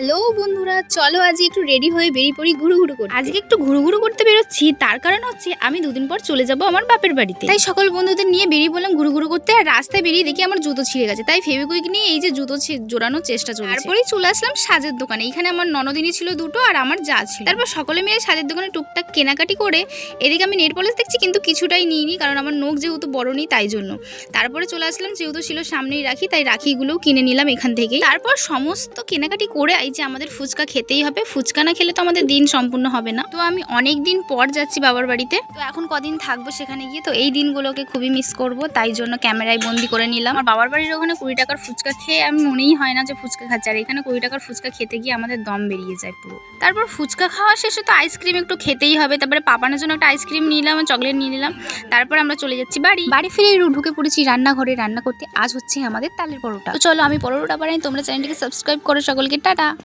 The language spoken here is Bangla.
হ্যালো বন্ধুরা, চলো আজ একটু রেডি হয়ে বেরিয়ে পড়ি ঘুরুঘুরু করতে। আজকে একটু ঘুরুঘুরু করতে বেরোচ্ছি, তার কারণ হচ্ছে আমি দুদিন পর চলে যাব আমার বাপের বাড়িতে। তাই সকল বন্ধুদের নিয়ে বেরিয়ে বললাম ঘুরুঘুরু করতে। আর রাস্তায় বেরিয়ে দেখি আমার জুতো ছিঁড়ে গেছে, তাই ফেভিকুইক নিয়ে এই যে জুতো জোড়ানোর চেষ্টা চলছে। তারপরেই চলে আসলাম সাজের দোকানে। এখানে আমার ননদিনী ছিল দুটো আর আমার যা ছিল। তারপর সকলে মিলে সাজের দোকানে টুকটাক কেনাকাটি করে এদিকে আমি নেল পলিশ দেখছি, কিন্তু কিছুটাই নিইনি, কারণ আমার নখ যেহেতু বড় নেই তাই জন্য। তারপরে চলে আসলাম, যেহেতু ছিল সামনেই রাখি, তাই রাখিগুলোও কিনে নিলাম এখান থেকে। তারপর সমস্ত কেনাকাটি করে এই যে আমাদের ফুচকা খেতেই হবে, ফুচকা না খেলে তো আমাদের দিন সম্পূর্ণ হবে না। তো আমি অনেক দিন পর যাচ্ছি বাবার বাড়িতে, তো এখন কদিন থাকবো সেখানে গিয়ে, তো এই দিনগুলোকে খুবই মিস করব, তাই জন্য ক্যামেরায় বন্দি করে নিলাম। আর বাবার বাড়ির ওখানে 20 টাকার ফুচকা খেয়ে আমি মনেই হয় না যে ফুচকা খাচ্ছি, আর এখানে 20 টাকার ফুচকা খেতে গিয়ে আমাদের দম বেরিয়ে যায় পুরো। তারপর ফুচকা খাওয়া শেষে তো আইসক্রিম একটু খেতেই হবে, তারপরে পাপানোর জন্য একটা আইসক্রিম নিলাম, চকলেট নিয়ে নিলাম। তারপর আমরা চলে যাচ্ছি বাড়ি ফিরে ঢুকে পড়েছি রান্নাঘরে রান্না করতে। আজ হচ্ছে আমাদের তালের পরোটা। তো চলো আমি পরোটা বানাই, তোমরা চ্যানেলটিকে সাবস্ক্রাইব করো। সকলকে টাটা।